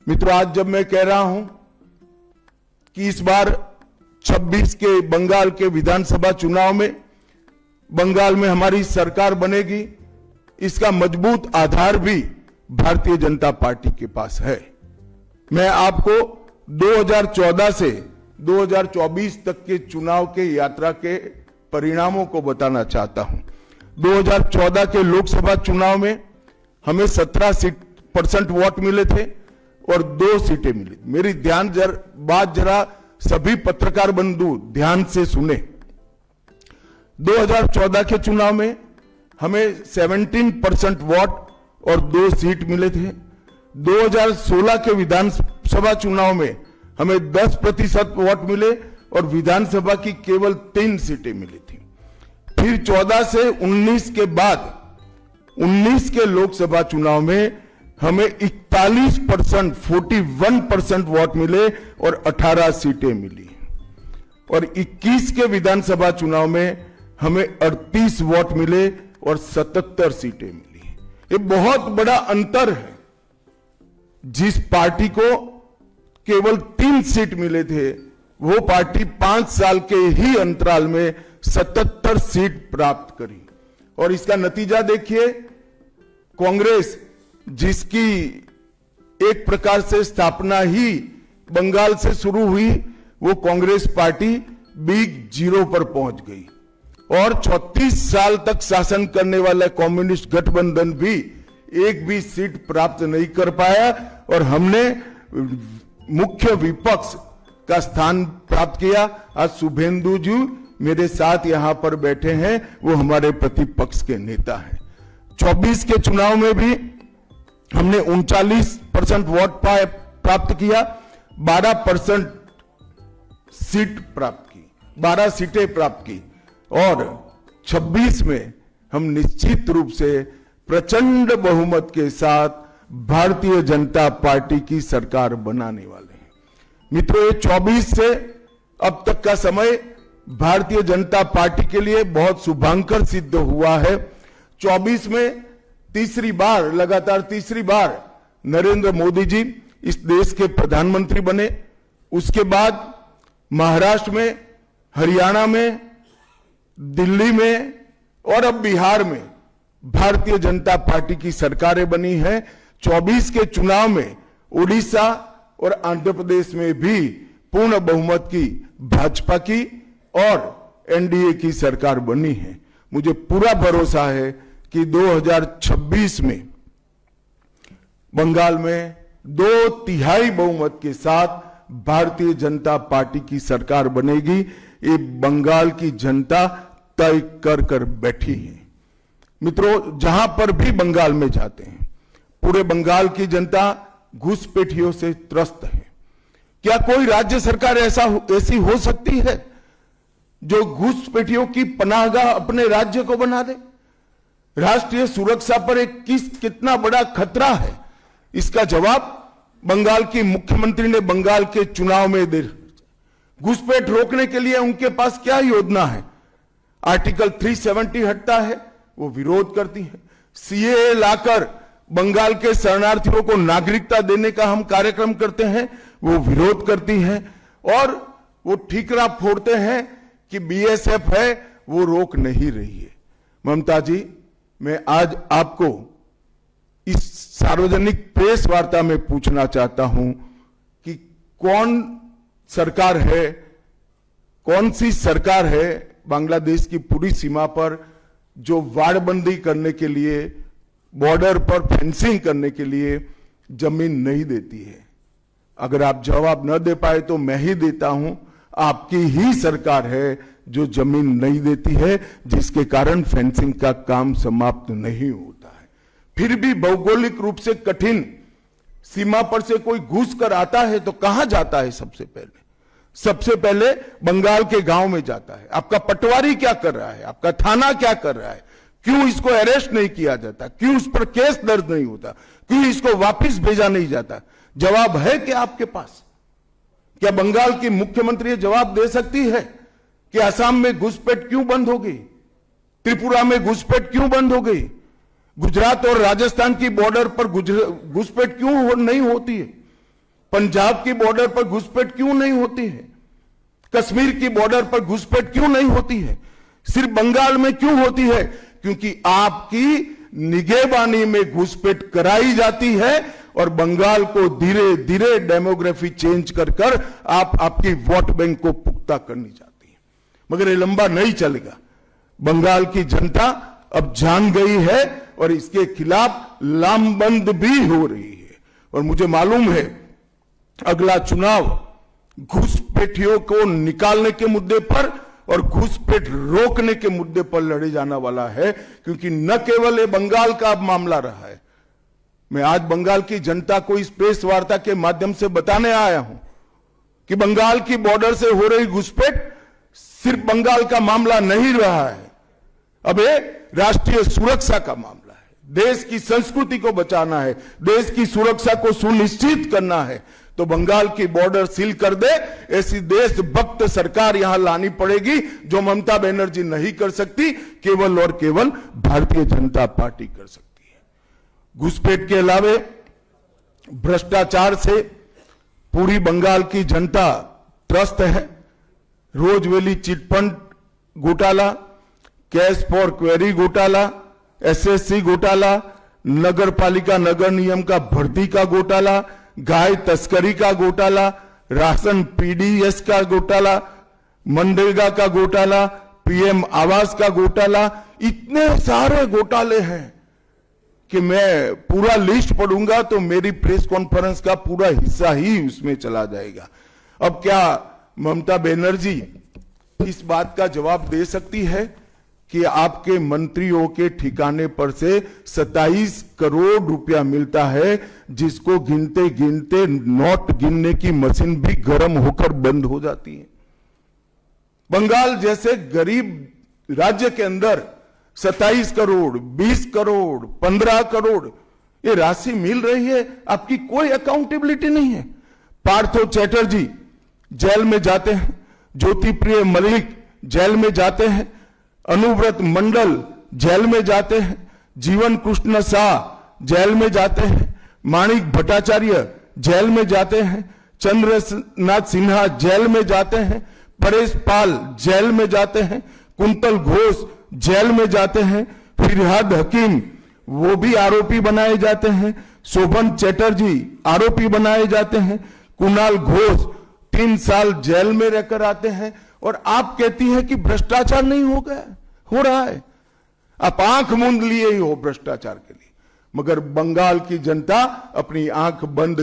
मित्रों, आज जब मैं कह रहा हूं कि इस बार 26 के बंगाल के विधानसभा चुनाव में बंगाल में हमारी सरकार बनेगी, इसका मजबूत आधार भी भारतीय जनता पार्टी के पास है। मैं आपको 2014 से 2024 तक के चुनाव के यात्रा के परिणामों को बताना चाहता हूं। 2014 के लोकसभा चुनाव में हमें 17% वोट मिले थे और 2 सीटें मिली। मेरी बात जरा सभी पत्रकार बंधु ध्यान से सुने। 2014 के चुनाव में हमें 17% वोट और 2 सीट मिले थे। 2016 के विधानसभा चुनाव में हमें 10% वोट मिले और विधानसभा की केवल 3 सीटें मिली थी। फिर 14 से 19 के बाद 19 के लोकसभा चुनाव में हमें 41% वोट मिले और 18 सीटें मिली और 21 के विधानसभा चुनाव में हमें 38 वोट मिले और 77 सीटें मिली। ये बहुत बड़ा अंतर है। जिस पार्टी को केवल 3 सीट मिले थे, वो पार्टी 5 साल के ही अंतराल में 77 सीट प्राप्त करी। और इसका नतीजा देखिए, कांग्रेस जिसकी एक प्रकार से स्थापना ही बंगाल से शुरू हुई, वो कांग्रेस पार्टी बिग जीरो पर पहुंच गई और 36 साल तक शासन करने वाला कम्युनिस्ट गठबंधन भी एक भी सीट प्राप्त नहीं कर पाया और हमने मुख्य विपक्ष का स्थान प्राप्त किया। आज शुभेंदु जी मेरे साथ यहां पर बैठे हैं, वो हमारे प्रतिपक्ष के नेता हैं। 24 के चुनाव में भी हमने 39% वोट प्राप्त किया, 12% सीट प्राप्त की, 12 सीटें प्राप्त की और 26 में हम निश्चित रूप से प्रचंड बहुमत के साथ भारतीय जनता पार्टी की सरकार बनाने वाले हैं। मित्रों, ये 24 से अब तक का समय भारतीय जनता पार्टी के लिए बहुत शुभांकर सिद्ध हुआ है। 24 में लगातार तीसरी बार नरेंद्र मोदी जी इस देश के प्रधानमंत्री बने। उसके बाद महाराष्ट्र में, हरियाणा में, दिल्ली में और अब बिहार में भारतीय जनता पार्टी की सरकारें बनी हैं। 24 के चुनाव में उड़ीसा और आंध्र प्रदेश में भी पूर्ण बहुमत की भाजपा की और एनडीए की सरकार बनी है। मुझे पूरा भरोसा है कि 2026 में बंगाल में 2/3 बहुमत के साथ भारतीय जनता पार्टी की सरकार बनेगी। ये बंगाल की जनता तय कर बैठी है। मित्रों, जहां पर भी बंगाल में जाते हैं, पूरे बंगाल की जनता घुसपैठियों से त्रस्त है। क्या कोई राज्य सरकार ऐसी हो सकती है जो घुसपैठियों की पनाहगाह अपने राज्य को बना दे? राष्ट्रीय सुरक्षा पर कितना बड़ा खतरा है, इसका जवाब बंगाल की मुख्यमंत्री ने बंगाल के चुनाव में दे। घुसपैठ रोकने के लिए उनके पास क्या योजना है? आर्टिकल 370 हटता है, वो विरोध करती है। सीएए लाकर बंगाल के शरणार्थियों को नागरिकता देने का हम कार्यक्रम करते हैं, वो विरोध करती हैं और वो ठीकरा फोड़ते हैं कि बीएसएफ है, वो रोक नहीं रही है। ममता जी, मैं आज आपको इस सार्वजनिक प्रेस वार्ता में पूछना चाहता हूं कि कौन सी सरकार है बांग्लादेश की पूरी सीमा पर जो वाड़बंदी करने के लिए, बॉर्डर पर फेंसिंग करने के लिए जमीन नहीं देती है? अगर आप जवाब न दे पाए तो मैं ही देता हूं। आपकी ही सरकार है जो जमीन नहीं देती है, जिसके कारण फेंसिंग का काम समाप्त नहीं होता है। फिर भी भौगोलिक रूप से कठिन सीमा पर से कोई घुस कर आता है तो कहां जाता है? सबसे पहले बंगाल के गांव में जाता है। आपका पटवारी क्या कर रहा है? आपका थाना क्या कर रहा है? क्यों इसको अरेस्ट नहीं किया जाता? क्यों उस पर केस दर्ज नहीं होता? क्यों इसको वापस भेजा नहीं जाता? जवाब है क्या आपके पास? क्या बंगाल की मुख्यमंत्री जवाब दे सकती है कि असम में घुसपैठ क्यों बंद हो गई? त्रिपुरा में घुसपैठ क्यों बंद हो गई? गुजरात और राजस्थान की बॉर्डर पर घुसपैठ क्यों नहीं होती है? पंजाब की बॉर्डर पर घुसपैठ क्यों नहीं होती है? कश्मीर की बॉर्डर पर घुसपैठ क्यों नहीं होती है? सिर्फ बंगाल में क्यों होती है? क्योंकि आपकी निगहबानी में घुसपैठ कराई जाती है और बंगाल को धीरे धीरे डेमोग्राफी चेंज कर कर आपकी वोट बैंक को पुख्ता करनी चाहती है। मगर ये लंबा नहीं चलेगा। बंगाल की जनता अब जान गई है और इसके खिलाफ लामबंद भी हो रही है। और मुझे मालूम है अगला चुनाव घुसपैठियों को निकालने के मुद्दे पर और घुसपैठ रोकने के मुद्दे पर लड़े जाना वाला है, क्योंकि न केवल ये बंगाल का अब मामला रहा है। मैं आज बंगाल की जनता को इस प्रेस वार्ता के माध्यम से बताने आया हूं कि बंगाल की बॉर्डर से हो रही घुसपैठ सिर्फ बंगाल का मामला नहीं रहा है, अब ये राष्ट्रीय सुरक्षा का मामला है। देश की संस्कृति को बचाना है, देश की सुरक्षा को सुनिश्चित करना है, तो बंगाल की बॉर्डर सील कर दे, ऐसी देशभक्त सरकार यहां लानी पड़ेगी जो ममता बनर्जी नहीं कर सकती, केवल और केवल भारतीय जनता पार्टी कर सकती है। घुसपैठ के अलावे भ्रष्टाचार से पूरी बंगाल की जनता त्रस्त है। रोजवेली चिटफंड घोटाला, कैश फॉर क्वेरी घोटाला, एसएससी घोटाला, नगर पालिका नगर नियम का भर्ती का घोटाला, गाय तस्करी का घोटाला, राशन पीडीएस का घोटाला, मनरेगा का घोटाला, पीएम आवास का घोटाला, इतने सारे घोटाले हैं कि मैं पूरा लिस्ट पढ़ूंगा तो मेरी प्रेस कॉन्फ्रेंस का पूरा हिस्सा ही उसमें चला जाएगा। अब क्या ममता बनर्जी इस बात का जवाब दे सकती है कि आपके मंत्रियों के ठिकाने पर से 27 करोड़ रुपया मिलता है, जिसको गिनते गिनते नोट गिनने की मशीन भी गर्म होकर बंद हो जाती है। बंगाल जैसे गरीब राज्य के अंदर 27 करोड़, 20 करोड़, 15 करोड़ ये राशि मिल रही है, आपकी कोई अकाउंटेबिलिटी नहीं है। पार्थो चैटर्जी जेल में जाते हैं, ज्योतिप्रिय मलिक जेल में जाते हैं, अनुव्रत मंडल जेल में जाते हैं, जीवन कृष्ण शाह जेल में जाते हैं, माणिक भट्टाचार्य जेल में जाते हैं, चंद्रनाथ सिन्हा जेल में जाते हैं, परेश पाल जेल में जाते हैं, कुंतल घोष जेल में जाते हैं, फिरहाद हकीम वो भी आरोपी बनाए जाते हैं, शोभन चैटर्जी आरोपी बनाए जाते हैं, कुणाल घोष 3 साल जेल में रहकर आते हैं, और आप कहती हैं कि भ्रष्टाचार नहीं हो गया, हो रहा है। आप आंख मूंद लिए ही हो भ्रष्टाचार के लिए, मगर बंगाल की जनता अपनी आंख बंद